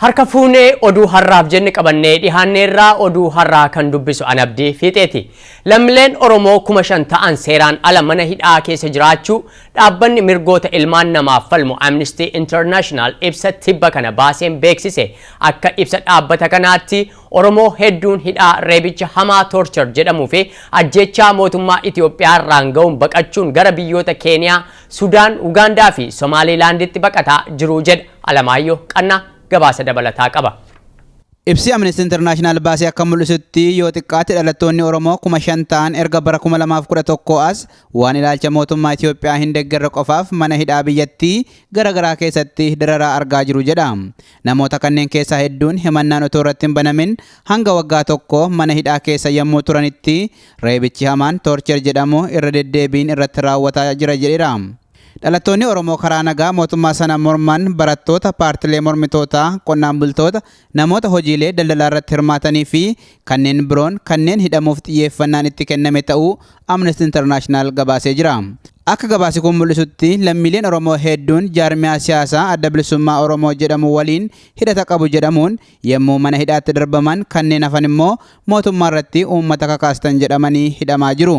Harka fuunee oduu harraaf jenne qabannee dhihaanneerraa oduu harraa kan dubbisu Anabdii Fiixeeti. Lammiileen Oromoo 5,000 ta'an seeraan ala mana hidhaa keessa jiraachuu dhaabbanni mirgoota ilmaan namaaf falmu Amnesty International ibsa tibba kana baaseen beeksise. Akka ibsa dhaabbata kanaatti Oromoo hedduun hidhaa reebicha hamaa torture jedhamuu fi ajjechaa mootummaa Itoophiyaa irraan ga'uun baqachuun gara biyyoota Keeniyaa, Sudaan, Ugaandaa fi Somaalilaanditti baqataa jiru jedha Alamaayyoo Qannaa. Gabaasa dabalataa qaba. Ibsi Amnesty International baasee akka mul'isutti yoo xiqqaatti dhalattoonni Oromoo 5,000 ta'an erga bara 2011 as waan ilaalcha mootummaa Itoophiyaa hin deeggarre qofaaf mana hidhaa biyyattii garaagaraa keessatti dararaa argaa jiru jedha. Namoota kanneen keessaa hedduun himannaan otoo irratti hin banamin hanga waggaa tokko mana hidhaa keessa yommuu turanitti reebichi hamaan torture jedhamu irra deddeebiin irratti raawwataa jira jedheera. Dhalattoonni Oromoo karaa nagaa mootummaa sana morman barattoota, paartilee mormitootaa, qonnaan bultoota, namoota hojiilee daldalaa irratti hirmaatanii fi kanneen biroon kanneen hidhamuuf xiyyeeffannaan itti kenname ta'uu Amnesty International gabaasee jira. Akka gabaasi kun mul'isutti lammiileen Oromoo hedduun jaarmiyaa siyaasaa adda bilisummaa Oromoo jedhamu waliin hidhata qabu jedhamuun yommuu mana hidhaatti darbaman kanneen hafan immoo mootummaa irratti uummata kakaastan jedhamanii hidhamaa jiru.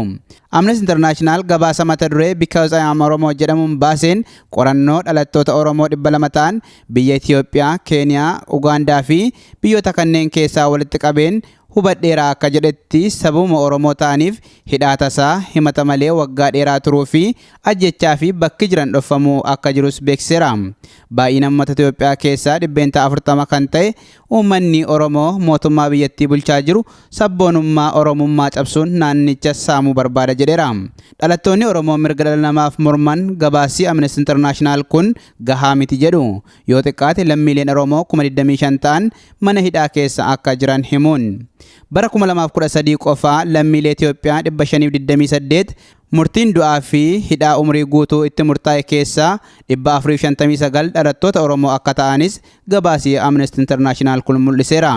Amnesty International gabaasa mata duree Because I Am Oromoo jedhamuun baaseen qorannoo dhalattoota Oromoo 200 ta'an biyya Itoophiyaa, Keeniyaa, Ugaandaa fi biyyoota kanneen keessaa walitti qabeen hubadheeraa akka jedhetti sabuma Oromoo ta'aniif hidhaa tasaa himata malee waggaa dheeraa turuu fi ajjechaa fi bakki jiran dhofamuu akka jirus beeksiseera. Baay'ina uummata Itoophiyaa keessaa 40% kan ta'e uummanni Oromoo mootummaa biyyattii bulchaa jiru sabboonummaa Oromummaa cabsuun naannicha saamuu barbaada jedheera. Dhalattoonni Oromoo mirga dhala namaaf morman gabaasii Amnesty International kun gahaa miti jedhu. Yoo xiqqaate lammiileen Oromoo 25,000 ta'an mana hidhaa keessa akka jiran himuun. Bara 2013 qofaa lammiilee Itoophiyaa 528 murtiin du'aa fi hidhaa umrii guutuu itti murtaa'e keessaa 459 dhalattoota Oromoo akka ta'anis gabaasii Amnesty International kun mul'iseera.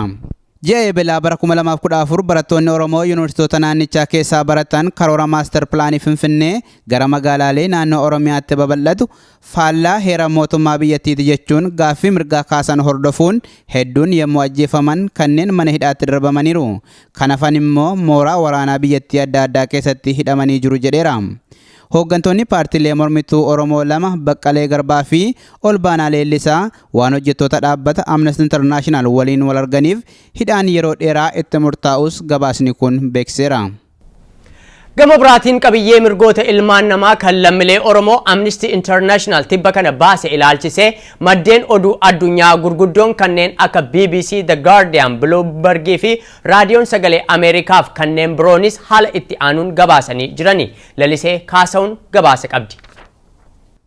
Ji'a eebelaa bara 2014 barattoonni Oromoo yuunivarsiitota naannichaa keessaa baratan karoora maaster pilaanii Finfinnee gara magaalaalee naannoo Oromiyaatti babal'atu faallaa heera mootummaa biyyattiiti jechuun gaaffii mirgaa kaasan hordofuun hedduun yommuu ajjeefaman kanneen mana hidhaatti darbamaniiru. Kan hafan immoo mooraa waraanaa biyyattii adda addaa keessatti hidhamanii jiru jedheera. Hooggantoonni paartilee mormituu Oromoo 2 Baqqalee Garbaa fi Olbaanaa Leellisaa waan hojjettoota dhaabbata Amnesty International waliin wal arganiif hidhaan yeroo dheeraa itti murtaa'us gabaasni kun beeksiseera. Gama biraatiin qabiyyee mirgoota ilmaan namaa kan lammiilee Oromoo Amnesty International tibba kana baase ilaalchisee maddeen oduu addunyaa gurguddoon kanneen akka BBC, The Guardian, Bloomberg fi raadiyoon sagalee Ameerikaaf kanneen biroonis haala itti aanuun gabaasanii jirani. Lalisee Kaasa'uun gabaasa qabdi.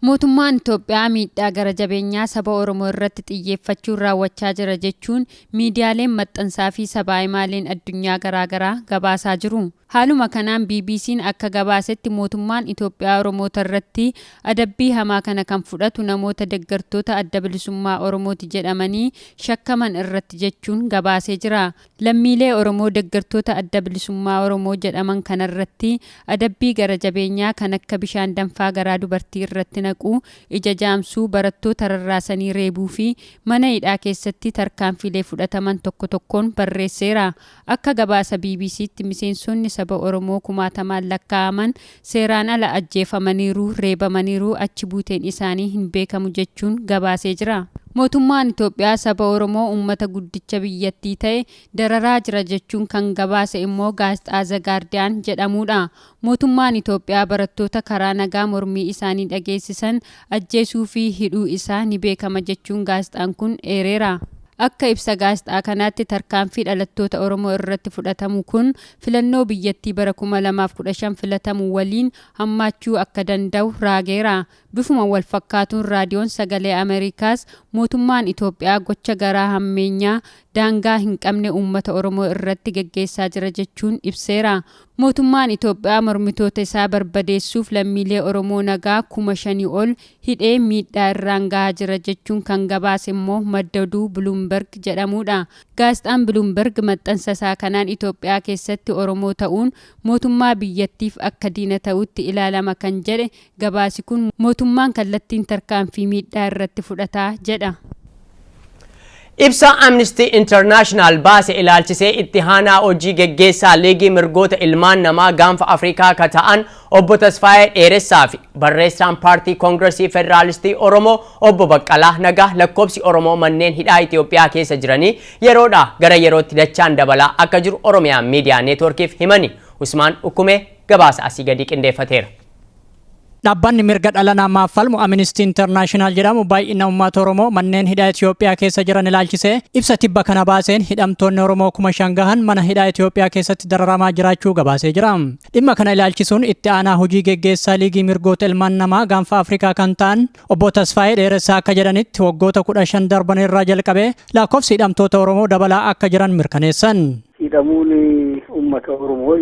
Mootummaan Itoophiyaa miidhaa gara jabeenyaa saba Oromoo irratti xiyyeeffachuun raawwachaa jira jechuun miidiyaaleen maxxansaa fi sabaahimaleen addunyaa garaagaraa gabaasaa jiru. Haaluma kanaan BBC'n akka gabaasetti mootummaan Itoophiyaa Oromoota irratti adabbii hamaa kana kan fudhatu namoota deeggartoota adda bilisummaa Oromooti jedhamanii shakkaman irratti jechuun gabaasee jira. Lammiilee Oromoo deeggartoota adda bilisummaa Oromoo jedhaman kanarratti adabbii gara jabeenyaa kan akka bishaan danfaa garaa dubartii irratti naquu, ija jaamsuu, barattoota rarraasanii reebuu fi mana hidhaa keessatti tarkaanfiilee fudhataman tokko tokkoon barreesseera. Akka gabaasa BBC'tti miseensonni saba Oromoo 60,000 lakkaa'aman seeraan ala ajjeefamaniiru, reebamaniiru, achi buuteen isaanii hin beekamu jechuun gabaasee jira. Mootummaan Itoophiyaa saba Oromoo uummata guddicha biyyattii ta'e dararaa jira jechuun kan gabaase immoo gaazexaa The Guardian jedhamudha. Mootummaan Itoophiyaa barattoota karaa nagaa mormii isaanii dhageessisan ajjeesuu fi hidhuu isaa ni beekama jechuun gaazexaan kun eereera. Akka ibsa gaazexaa kanaatti tarkaanfii dhalattoota Oromoo irratti fudhatamu kun filannoo biyyattii bara 2015 filatamu waliin hammaachuu akka danda'u raageera. Bifuma wal fakkaatuun raadiyoon sagalee Ameerikaas mootummaan Itoophiyaa gocha garaa hammeenyaa daangaa hin qabne uummata Oromoo irratti gaggeessaa jira jechuun ibseera. Mootummaan Itoophiyaa mormitoota isaa barbadeessuuf lammiilee Oromoo nagaa 5,000 ol hidhee miidhaa irraan gahaa jira jechuun kan gabaase immoo madda oduu Bloomberg jedhamudha. Gaazexaan Bloomberg maxxansa isaa kanaan Itoophiyaa keessatti Oromoo ta'uun mootummaa biyyattiif akka diina ta'utti ilaalama kan jedhe gabaasi kun mootummaan kallattiin tarkaanfii miidhaa irratti fudhataa jedha. Ibsa Amnesty International baase ilaalchisee itti aanaa hojii geggeessaa liigii mirgoota ilmaan namaa gaanfa Afrikaa ka ta'an obbo Tasfaayee Dheeressaa fi barreessaan paartii Koongiresii Federaalistii Oromoo obbo Baqqalaa Nagaa lakkoobsi Oromoo manneen hidhaa Itoophiyaa keessa jiranii yeroodhaa gara yerootti dachaan dabalaa akka jiru Oromiyaan Miidiyaa Neetworkiif himani. Usmaan Ukkumee gabaasa asii gadi qindeeffateera. Dhaabbanni mirga dhala namaaf falmu Amnesty International jedhamu baay'ina uummata Oromoo manneen hidhaa Itoophiyaa keessa jiran ilaalchisee ibsa tibba kana baaseen hidhamtoonni Oromoo 5,000 gahan mana hidhaa Itoophiyaa keessatti dararamaa jiraachuu gabaasee jira. Dhimma kana ilaalchisuun itti aanaa hojii geggeessaa liigii mirgoota ilmaan namaa gaanfa Afrikaa kan ta'an obbo Tasfaayee Dheeressaa akka jedhanitti waggoota 15 darban irraa jalqabee lakkoofsi hidhamtoota Oromoo dabalaa akka jiran mirkaneessan. Hidhamuun uummata Oromoo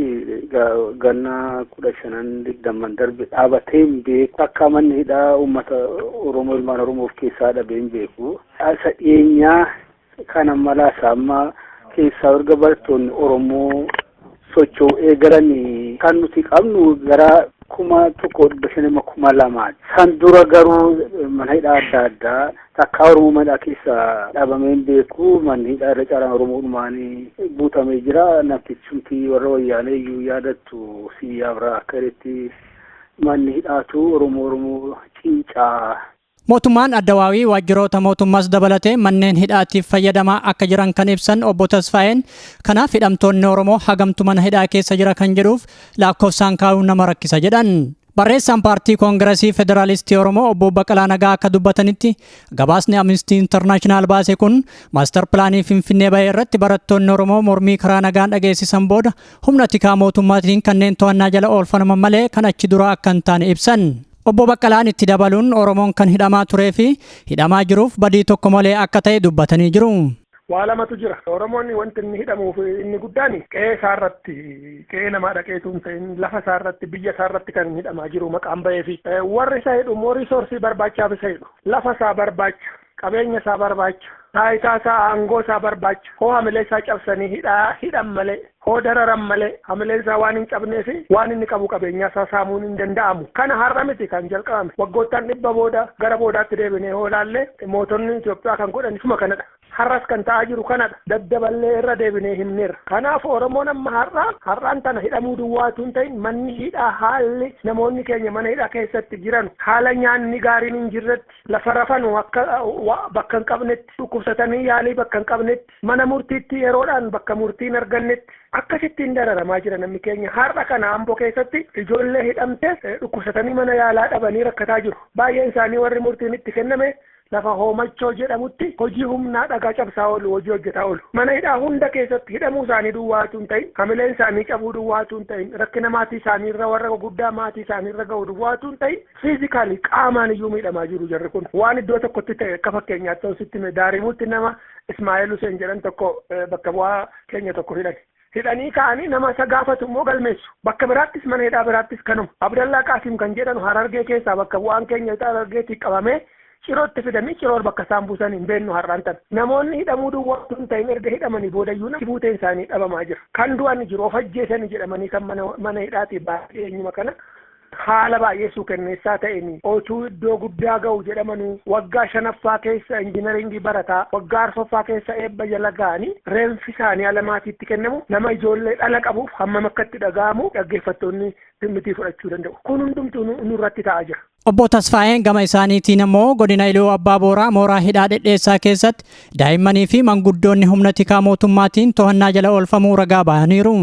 ganna 15 darbe dhaabatee hin beeku. Akka manni hidhaa uummata Oromoo ilmaan Oromoof keessaa dhabee hin beeku. Isa dhiyeenyaa kana mala amma keessaa erga barattoonni Oromoo socho'uu eegalan kan nuti qabnu gara 1,500 san dura garuu mana hidhaa adda addaa takka Oromoo mana keessa dhabamee hin beeku. Manni hidhaa irra caalaan Oromoodhumaan buutamee jira. Namtichumti warra wayyaanee iyyuu yaadattu si abraa akka irratti manni hidhaatu Oromoo cincaa. Mootummaan Addawaawii waajjiroota mootummaas dabalatee manneen hidhaatiif fayyadamaa akka jiran kan ibsan obbo Tasfaayeen kanaaf hidhamtoonni Oromoo hagamtu mana hidhaa keessa jira kan jedhuuf lakkoofsaan kaa'uun nama rakkisa jedhan. Barreessaan paartii Koongiresii Federaalistii Oromoo obbo Baqqalaa Nagaa akka dubbatanitti gabaasni Amnesty International baase kun maaster pilaanii Finfinnee bahee irratti barattoonni Oromoo mormii karaa nagaan dhageessisan booda humna tikaa mootummaatiin kanneen to'annaa jala oolfaman malee kan achi dura akka hin taane ibsan. Obbo Baqqalaan itti dabaluun Oromoon kan hidhamaa turee fi hidhamaa jiruuf badii tokko malee akka ta'e dubbatanii jiru. Waa lamatu jira. Oromoonni wanti inni hidhamuuf inni guddaan qe'ee isaarratti qe'ee namaa dhaqeetu hin ta'in lafa isaarratti biyya isaarratti kan hidhamaa jiru maqaan bahee fi warri isa hidhu immoo riisoorsii barbaachaaf isa hidhu. Lafa isaa barbaacha, qabeenya isaa barbaacha, taayitaa isaa aangoo isaa barbaacha. Hoo hamilee isaa cabsanii hidhan malee, hoo dararan malee hamileen isaa waan hin cabnee fi waan inni qabu qabeenyaa isaa saamuun hin danda'amu. Kana har'a miti kan jalqabame. Waggoottan 100 booda gara boodaatti deebinee hoo ilaalle mootonni Itoophiyaa kan godhan isuma kanadha. Har'as kan ta'aa jiru kanadha. Daddaballee irra deebinee himneerra. Kanaaf Oromoon amma har'aan tana hidhamuu duwwaatu hin ta'in manni hidhaa haalli namoonni keenya mana hidhaa keessatti jiran haala nyaanni gaariin hin jirretti lafa rafanu akka bakka hin qabnetti dhukkubsatanii yaalii bakka hin qabnetti mana murtiitti yeroodhaan bakka murtiin argannetti akkasittiin dararamaa jira namni keenya. Har'a kana Amboo keessatti ijoollee hidhamte dhukkubsatanii mana yaalaa dhabanii rakkataa jiru. Baay'een isaanii warri murtiin itti kenname lafa hoomachoo jedhamutti hojii humnaa dhagaa cabsaa oolu hojii hojjetaa oolu. Mana hidhaa hunda keessatti hidhamuu isaanii duwwaatu hin ta'in hamileen isaanii cabuu duwwaatu hin ta'in rakkina maatii isaanii irra warra guddaa maatii isaanii irra ga'u duwwaatu hin ta'in fiizikaalii qaamaan iyyuu miidhamaa jiru jarri kun. Waan iddoo tokkotti ta'e akka fakkeenyaatti ta'usitti daarimuutti nama Ismaa'eel Huseen jedhan tokko bakka bu'aa keenya tokko hidhanii ka'anii nama isa gaafatu immoo galmeessu. Bakka biraattis mana hidhaa biraattis kanuma. Abdallaa Qaasim kan jedhanu Harargee keessaa bakka bu'aan keenya Harargeetti qabamee cirootti fidanii ciroo bakka isaan buusan hin beennu har'aan tan. Namoonni hidhamuu duwwaatu hin ta'in erga hidhamanii boodayyuu namni buuteen isaanii dhabamaa jira. Kan du'an jiru of ajjeesanii jedhamanii kan mana hidhaati baay'ee eenyuma kana haala baay'ee suukanneessaa ta'een otuu iddoo guddaa ga'u jedhamanu waggaa 5ffaa keessa injiinaringii barataa waggaa 4ffaa keessa eebba jala ga'anii reenfi isaanii alamaatiitti kennamu nama ijoollee dhala qabuuf hammam akka itti dhaga'amu dhaggeeffattoonni dhimmitii fudhachuu danda'u. Kun hundumtuu nurratti ta'aa jira. Obbo Tasfaayeen gama isaaniitiin immoo godina Iluu Abbaa Booraa mooraa hidhaa dhedheessaa keessatti daa'immanii fi manguddoonni humna tikaa mootummaatiin to'annaa jala oolfamuu ragaa bahaniiru.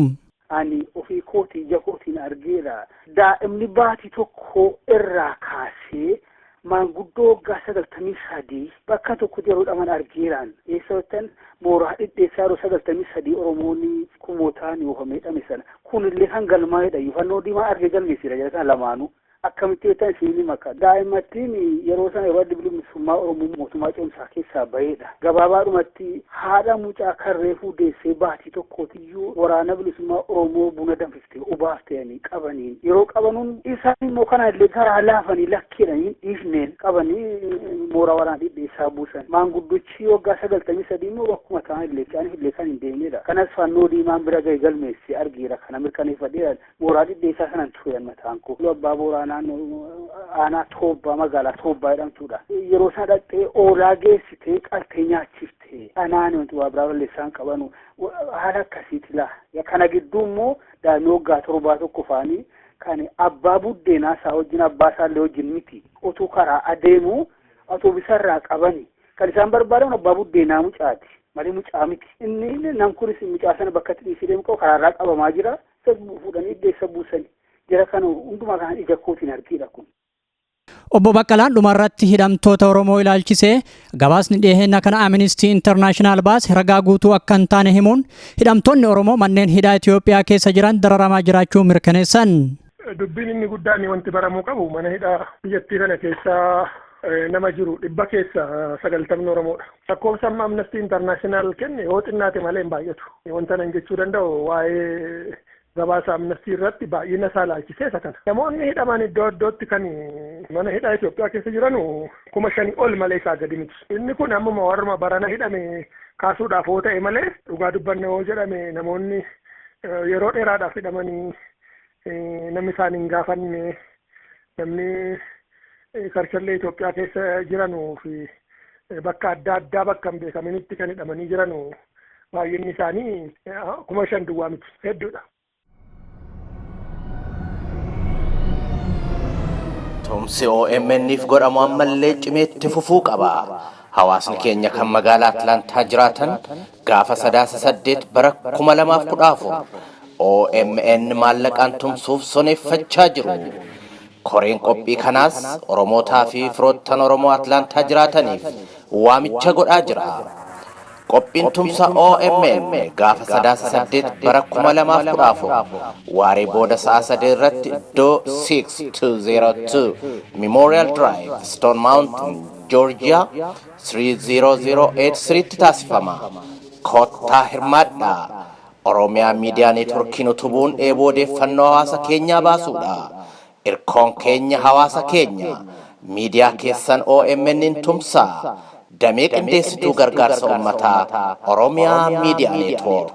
Ani ofii kootii ija kootiin argeera. Daa'imni baatii tokko irraa kaasee manguddoo waggaa 93 bakka tokkotti yeroo dhaman argeeraan. Eessattan mooraa dhedheessaa yeroo 93 Oromoonni kumootaan yoofamee hidhame sana. Kunillee kan galmaa'edha. Yufannoo diimaa argee galmeessira jedha kan lamaanuu. Akkamitti beektan isiin maka daa'immattiin yeroo sana yeroo adda bilisummaa Oromoo mootummaa ce'umsaa keessaa bahedha. Gabaabaadhumatti haadha mucaa kan reefuu deessee baatii tokkootiyyuu waraana bilisummaa Oromoo buna danfiftee ubaaf ta'anii qabaniin yeroo qabanuun isaan immoo kana illee karaa laafanii lakkeedhanii dhiifneen qabanii mooraa waraana dhedheessaa buusan. Maanguddichi waggaa 93 immoo bakkuma ta'an illee kan hin deemnedha. Kanas fannoo diimaan bira ga'e galmeessee argeera kana mirkaneeffadheera mooraa dhedheessaa sanan turan mataan koo. Abbaa Booraa aanaa Toobbaa magaalaa Toobbaa jedhamtudha. Yeroo sana dhaqxee oolaa geessitee qaltee nyaachiftee anaani wanti waa biraa balleessaan qabanu haala akkasiiti laa. Kana gidduu immoo daa'imni waggaa 7 tokko faanii kan abbaa buddeenaa isaa wajjin abbaa isaallee wajjin miti otuu karaa adeemu atoobisarraa qabani. Kan isaan barbaadan abbaa buddeenaa mucaati malee mucaa miti. Inni nam kunis mucaa sana bakka itti dhiisee deemu qabu karaarraa qabamaa jira. Fuudhanii iddeessa buusanii jira kana hundumaa kana ija kootiin argiidha kun. Obbo Baqqalaan dhumarratti hidhamtoota Oromoo ilaalchisee gabaasni dhiyeenya kana Amnesty International baase ragaa guutuu akka hin taane himuun hidhamtoonni Oromoo manneen hidhaa Itoophiyaa keessa jiran dararamaa jiraachuu mirkaneessan. Dubbiin inni guddaan wanti baramuu qabu mana hidhaa biyyattii kana keessaa nama jiru 100 keessa 90 Oromoodha. Lakkoofsa amma Amnesty International kenne yoo xinnaate malee hin baay'atu. Wanta nan jechuu danda'u waa'ee gabaasa Amnesty irratti baay'ina isaa laalchisee isa kana. Namoonni hidhaman iddoo iddootti kan mana hidhaa Itoophiyaa keessa jiran 5,000 ol malee isaa gadi miti. Inni kun ammuma warruma barana hidhame kaasuudhaaf yoo ta'e malee dhugaa dubbanne yoo jedhame namoonni yeroo dheeraadhaaf hidhamanii namni isaan hin gaafanne namni karchallee Itoophiyaa keessa jiranuu fi bakka adda addaa bakka hin beekaminitti kan hidhamanii jiranu baay'inni isaanii 5,000 duwwaa miti hedduudha. Tumsi OMN'if godhamu ammallee cimeetti fufuu qaba. Hawaasni keenya kan magaalaa Atlaantaa jiraatan gaafa 8 bara 2014 OMN maallaqaan tumsuuf soneeffachaa jiru. Koreen qophii kanaas Oromootaa fi firoottan Oromoo Atlaantaa jiraataniif waamicha godhaa jira. Qophiin tumsa OMN gaafa 8 bara 2014 waaree booda sa'a 3 irratti iddoo 6202 Memorial Drive, Stone Mountain, Georgia 30083 tti taasifama. Kottaa hirmaadhaa. Oromiyaa Miidiyaa Neetworkiin utubuun eeboo odeeffannoo hawaasa keenyaa baasuudha. Irkoon keenya hawaasa keenya miidiyaa keessan OMN'n tumsaa. Damee qindeessituu gargaarsa uummataa Oromiyaa Miidiyaa Neetwork.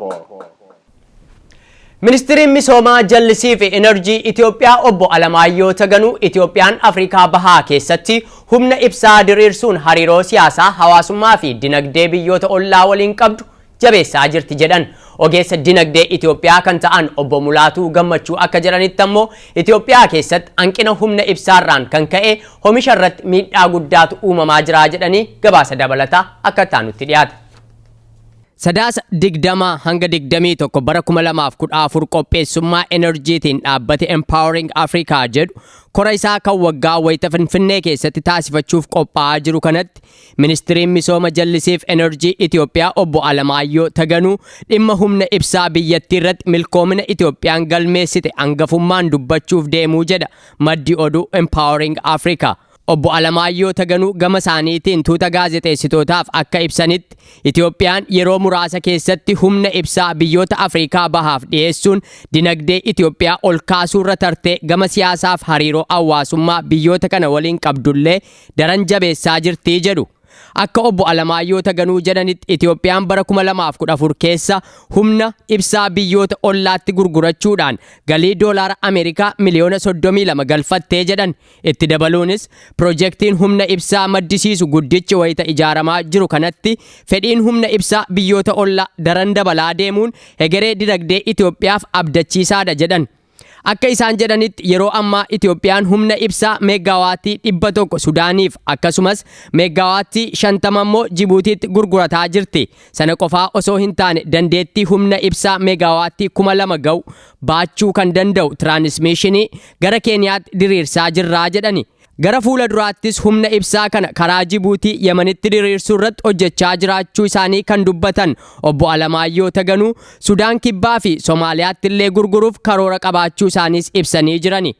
Ministiriin misoomaa jallisii fi enerjii Itoophiyaa obbo Alamaayyoo Taganuu Itoophiyaan Afrikaa Bahaa keessatti humna ibsaa diriirsuun hariiroo siyaasaa, hawaasummaa fi dinagdee biyyoota ollaa waliin qabdu jabeessaa jirti jedhan. Ogeessa dinagdee Itoophiyaa kan ta'an obbo Mulaatuu Gammachuu akka jedhanitti ammoo Itoophiyaa keessatti hanqina humna ibsaarraan kan ka'e oomisha irratti miidhaa guddaatu uumamaa jira jedhanii gabaasa dabalataa akka taanutti dhiyaata. Sadaasa 20 hanga 21 bara 2014 qopheessummaa enerjiitiin dhaabbate Empowering Africa jedhu kora isaa kan waggaa wayita Finfinnee keessatti taasifachuuf qophaa'aa jiru kanatti ministiriin misooma jallisiif enerjii Itoophiyaa obbo Alamaayyoo Taganuu dhimma humna ibsaa biyyattii irratti milkoomina Itoophiyaan galmeessite hangafummaan dubbachuuf deemuu jedha maddi oduu Empowering Africa. Obbo Alamaayyoo Taganuu gama isaaniitiin tuuta gaazexeessitootaaf akka ibsanitti Itoophiyaan yeroo muraasa keessatti humna ibsaa biyyoota Afrikaa Bahaaf dhiyeessuun dinagdee Itoophiyaa ol kaasuurra tartee gama siyaasaaf hariiroo hawaasummaa biyyoota kana waliin qabdullee daran jabeessaa jirti jedhu. Akka obbo Alamaayyoo Taganuu jedhanitti Itoophiyaan bara 2014 keessa humna ibsaa biyyoota ollaatti gurgurachuudhaan galii doolaara Ameerikaa miliyoona 32 galfattee jedhan. Itti dabaluunis piroojeektiin humna ibsaa maddisiisu guddichi wayita ijaaramaa jiru kanatti fedhiin humna ibsaa biyyoota ollaa daran dabalaa deemuun hegeree dinagdee Itoophiyaaf abdachiisaadha jedhan. Akka isaan jedhanitti yeroo ammaa Itoophiyaan humna ibsaa meegaawaatii 100 Sudaaniif akkasumas meegaawaatii 50 immoo Jibuutiitti gurgurataa jirti. Sana qofaa osoo hin taane dandeettii humna ibsaa meegaawaatii 2,000 ga'u baachuu kan danda'u tiraanismiishinii gara Keeniyaatti diriirsaa jirraa jedhani. Gara fuula duraattis humna ibsaa kana karaa Jibuutii Yemenitti diriirsuu irratti hojjechaa jiraachuu isaanii kan dubbatan obbo Alamaayyoo Taganuu Sudaan Kibbaa fi Somaaliyaatti illee gurguruuf karoora qabaachuu isaaniis ibsanii jirani.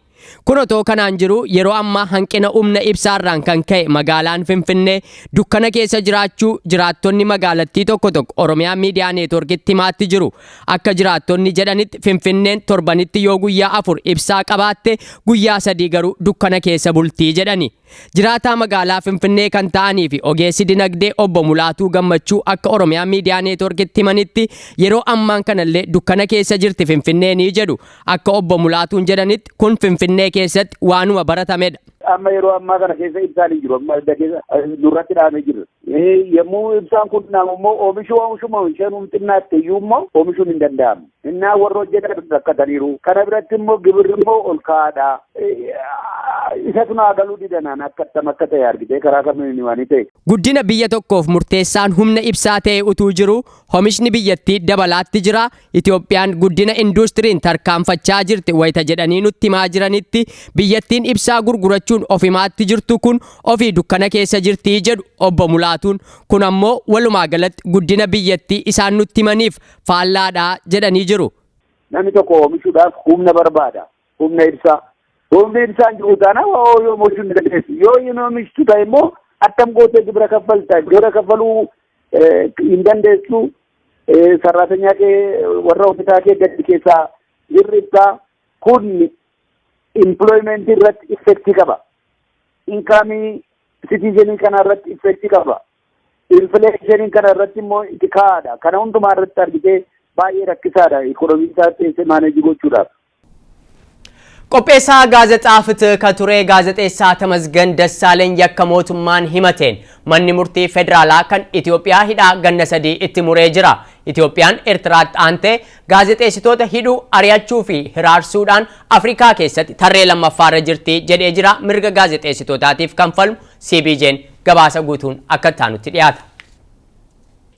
Kun otoo kanaan jiru yeroo ammaa hanqina humna ibsaarraan kan ka'e magaalaan Finfinnee dukkana keessa jiraachuu jiraattonni magaalattii tokko Oromiyaa Miidiyaa Neetworkitti himaatti jiru. Akka jiraattonni jedhanitti Finfinneen torbanitti yoo guyyaa 4 ibsaa qabaatte guyyaa 3 garuu dukkana keessa bultii jedhani. Jiraataa magaalaa Finfinnee kan ta'anii fi ogeessi dinagdee obbo Mulaatuu Gammachuu akka Oromiyaa Miidiyaa Neetworkitti himanitti yeroo ammaan kanallee dukkana keessa jirti Finfinnee ni jedhu. Akka obbo Mulaatuun jedhanitti kun Finfinnee Finfinnee keessatti waanuma baratamedha. Amma yeroo ammaa kana keessa ibsaan hin jiru. Amma edda keessa nurratti dhahamee jirra. Yommuu ibsaan kun immoo oomishuma isheen xinnaatti iyyuu immoo oomishuun hin danda'amu. Innaa warra hojjetan rakkataniiru. Kana biratti immoo gibirri immoo ol ka'aadha. Isatu naa galuu didanaan akka ta'e argitee karaa kamiin waan ta'e. Guddina biyya tokkoof murteessaan humna ibsaa ta'e utuu jiru oomishni biyyattii dabalaatti jira. Itoophiyaan guddina induustiriin tarkaanfachaa jirti wayita jedhanii nutti himaa jiranitti biyyattiin ibsaa gurgurachuun ofimaatti jirtu kun ofii dukkana keessa jirtii jedhu obbo Mulaatuun kun ammoo walumaa galatti guddina biyyattii isaan nutti himaniif faallaadha jedhanii jiru. Namni tokko oomishuudhaaf humna barbaada. Humna ibsaa. Humni ibsaan jiru taana yoo oomishuu ni dandeessu. Yoo hin oomishtu ta'e immoo attam gootee gibira kaffalta. Gibira kaffaluu hin dandeessu. Sarraatanya kee warra hojjetaa kee gadi keessaa hir'ibsaa kun employment irratti effektii qaba. Inkaamii citizenii kana irratti effektii qaba. Inflekshinii kana irratti immoo itti ka'aadha. Kana hundumaa irratti argitee baay'ee rakkisaadha. Ikoonomii isaa teessee maaneejii gochuudhaaf. Qopheessaa gaazexaa Fitii kan ture gaazexeessaa Tamasgen Dassaaleny yakka mootummaan himateen manni murtii federaalaa kan Itoophiyaa hidhaa ganna 3 itti muree jira. Itoophiyaan Eertiraatti aantee gaazexeessitoota hidhuu ari'achuu fi hiraarsuudhaan Afrikaa keessatti tarree lammaffaarra jirti jedhee jira. Mirga gaazexeessitootaatiif kan falmu CBJ'n gabaasa guutuun akka taanutti dhiyaata.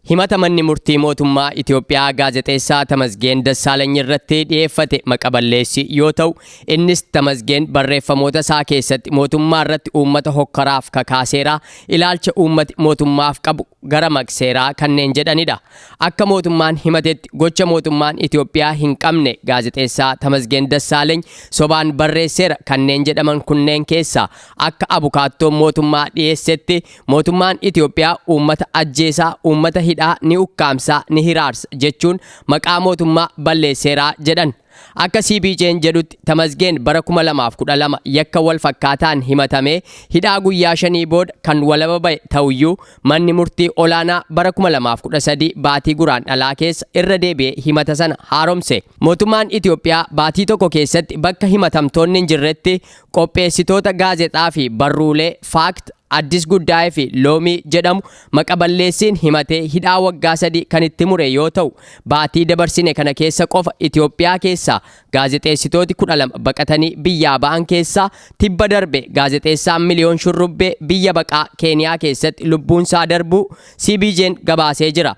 Himata manni murtii mootummaa Itoophiyaa gaazexeessaa Tamasgen Dassaaleny irratti dhiyeeffate maqaballeessi yoo ta'u innis Tamasgen barreeffamoota isaa keessatti mootummaa irratti uummata hokkaraaf kakaaseeraa ilaalcha uummati mootummaaf qabu gara maqseeraa kanneen jedhanidha. Akka mootummaan himatetti gocha mootummaan Itoophiyaa hin qabne gaazexeessaa Tamasgen Dassaaleny sobaan barreesseera kanneen jedhaman kunneen keessa akka abukaattoon mootummaa dhiyeessetti mootummaan Itoophiyaa uummata ajjeesaa uummata hidhaa ni ukkaamsaa ni hiraarsa jechuun maqaa mootummaa balleesseeraa jedhan. Akka CBJ'n jedhutti Tamasgen bara 2012 yakka wal fakkaataan himatamee hidhaa guyyaa 5 booda kan walaba ba'e ta'uyyuu manni murtii olaanaa bara 2013 baatii guraandhalaa keessa irra deebi'ee himata sana haaromse. Mootummaan Itoophiyaa baatii tokko keessatti bakka himatamtoonni hin jirretti qopheessitoota gaazexaa fi barruulee faakt Addis Guddaa'ee fi Loomii jedhamu maqaballeessiin himatee hidhaa waggaa 3 kan itti mure yoo ta'u baatii dabarsine kana keessa qofa Itoophiyaa keessaa gaazexeessitooti 12 baqatanii biyyaa ba'an keessaa tibba darbe gaazexeessaan Miliyoon Shurrubbee biyya baqaa Keeniyaa keessatti lubbuunsaa darbuu CBJ'n gabaasee jira.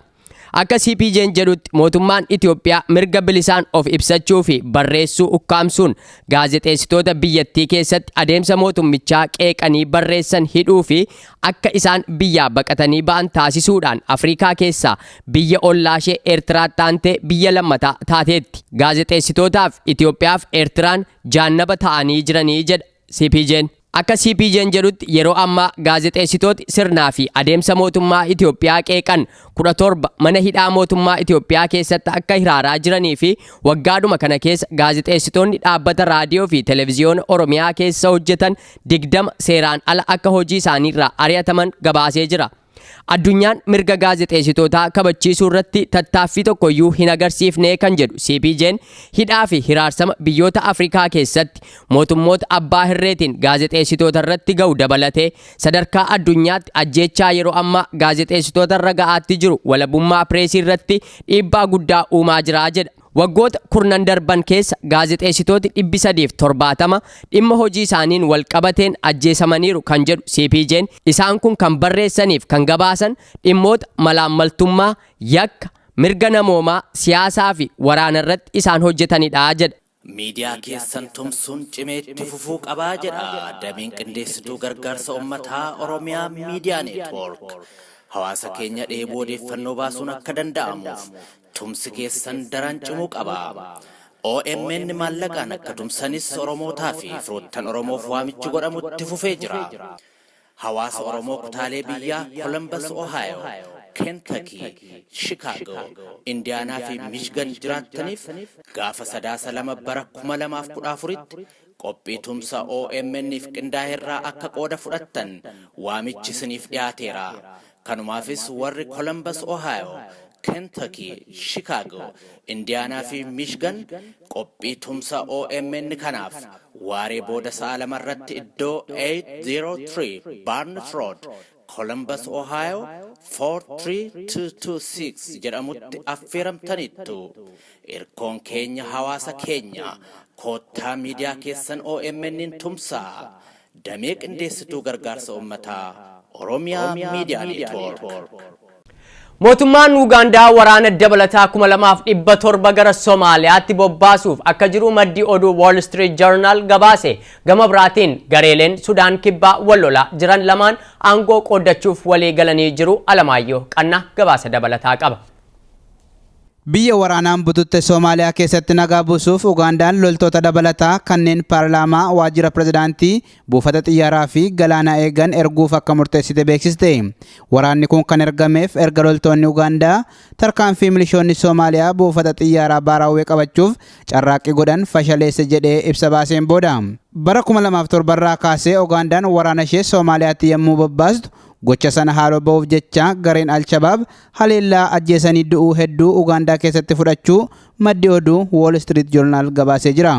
Akka CBJ'n jedhutti mootummaan Itoophiyaa mirga bilisaan of ibsachuu fi barreessuu ukkaamsuun gaazexeessitoota biyyattii keessatti adeemsa mootummichaa qeeqanii barreessan hidhuu fi akka isaan biyyaa baqatanii ba'an taasisuudhaan Afrikaa keessaa biyya ollaashee Eertiraatti aantee biyya lammataa taateetti. Gaazexeessitootaaf Itoophiyaaf Eertiraan jaannaba ta'anii jiranii jedha CBJ'n. Akka CBJ'n jedhutti yeroo ammaa gaazexeessitooti sirnaa fi adeemsa mootummaa Itoophiyaa qeeqan 17 mana hidhaa mootummaa Itoophiyaa keessatti akka hiraaraa jiranii fi waggaadhuma kana keessa gaazexeessitoonni dhaabbata raadiyoo fi televiziyoona Oromiyaa keessa hojjetan 20 seeraan ala akka hojii isaaniirraa ari'ataman gabaasee jira. Addunyaan mirga gaazexeessitootaa kabachiisuu irratti tattaaffii tokkoyyuu hin agarsiifne kan jedhu CBJ'n hidhaa fi hiraarsama biyyoota Afrikaa keessatti mootummoota abbaa hirreetiin gaazexeessitoota irratti ga'u dabalatee sadarkaa addunyaatti ajjeechaa yeroo ammaa gaazexeessitoota irra ga'aatti jiru walabummaa pireesii irratti dhiibbaa guddaa uumaa jira jedha. Waggoota kurnan darban keessa gaazexeessitooti 370 dhimma hojii isaaniin wal qabateen ajjeesamaniiru kan jedhu CBJ'n isaan kun kan barreessaniif kan gabaasan dhimmoota malaammaltummaa, yakka, mirga namoomaa, siyaasaa fi waraana irratti isaan hojjetanidha jedha. Miidiyaa keessan tumsuun cimeetti fufuu qabaa jedha dameen qindeessituu gargaarsa uummataa Oromiyaa Miidiyaa Neetwoork. Hawaasa keenya dheeboo odeeffannoo baasuun akka danda'amuuf tumsi keessan daran cimuu qaba. OMN maallaqaan akka tumsanis Oromootaa fi firoottan Oromoof waamichi godhamutti fufee jira. Hawaasa Oromoo kutaalee biyyaa Columbus, Ohio, Kentucky, Chicago, Indiana fi Michigan jiraataniif gaafa 2 bara 2014tti qophii tumsa OMN'if qindaa'eerraa akka qooda fudhattan waamichi isiniif dhiyaateera. Kanumaafis warri Columbus, Ohio, Kentucky, Chicago, Indiana fi Michigan qophii tumsa OMN kanaaf waaree booda sa'a lamarratti iddoo 803 Barnes Road, Columbus, Ohio 43226 jedhamutti affeeramtanittu. Irkoon keenya hawaasa keenya koottaa miidiyaa keessan OMN'n tumsaa. Damee qindeessituu gargaarsa uummataa Oromiyaa Miidiyaa Neetwoork. Mootummaan Ugaandaa waraana dabalataa 2700 gara Somaaliyaatti bobbaasuuf akka jiru maddi oduu Wall Street Journal gabaase. Gama biraatiin gareeleen Sudaan kibbaa wal lolaa jiran lamaan aangoo qoodachuuf walii galanii jiru. Alamaayyoo Qannaa gabaasa dabalataa qaba. Biyya waraanaan bututte Soomaaliyaa keessatti nagaa buusuuf Ugaandaan loltoota dabalataa kanneen paarlaamaa waajjira pirezidaantii buufata xiyyaaraa fi galaana eegan erguuf akka murteessite beeksiste. Waraanni kun kan ergameef erga loltoonni Ugaandaa tarkaanfii milishoonni Soomaaliyaa buufata xiyyaaraa Baarawwee qabachuuf carraaqqii godhan fashaleesse jedhee ibsa baaseen booda. Bara 2007 irraa kaasee Ugaandaan waraana ishee Soomaaliyaatti yommuu bobbaastu gocha sana haaloo ba'uuf jecha gareen Al-Shabaab haleellaa ajjeesanii du'uu hedduu Ugaandaa keessatti fudhachuu maddi oduu Wall Street Journal gabaasee jira.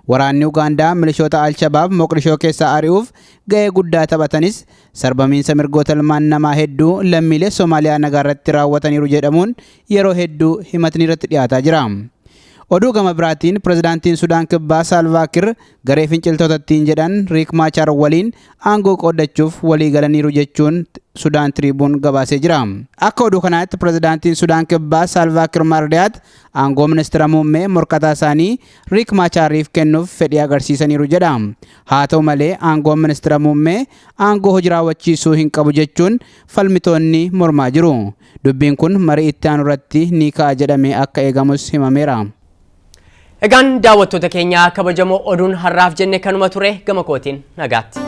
Waraanni Ugaandaa milishoota Al-Shabaab Moqdishoo keessaa ari'uuf ga'ee guddaa taphatanis sarbamiinsa mirgoota ilmaan namaa hedduu lammiilee Soomaaliyaa nagaarratti raawwataniiru jedhamuun yeroo hedduu himatni irratti dhiyaataa jira. Oduu gama biraatiin pirezidaantiin Sudaan kibbaa Salva Kiir garee finciltootattiin jedhan Riek Machar waliin aangoo qoodachuuf walii galaniiru jechuun Sudaan Tribune gabaasee jira. Akka oduu kanaatti pirezidaantiin Sudaan kibbaa Salva Kiir Mardiyaat aangoo ministeera muummee morkataa isaanii Riek Machariif kennuuf fedhii agarsiisaniiru jedha. Haa ta'u malee aangoo ministeera muummee aangoo hojii raawwachiisuu hin qabu jechuun falmitoonni mormaa jiru. Dubbiin kun marii itti aanu irratti ni ka'a jedhamee akka eegamus himameera. Egaan daawwattoota keenya kabajamoo oduun har'aaf jenne kanuma ture gama kootiin nagaatti.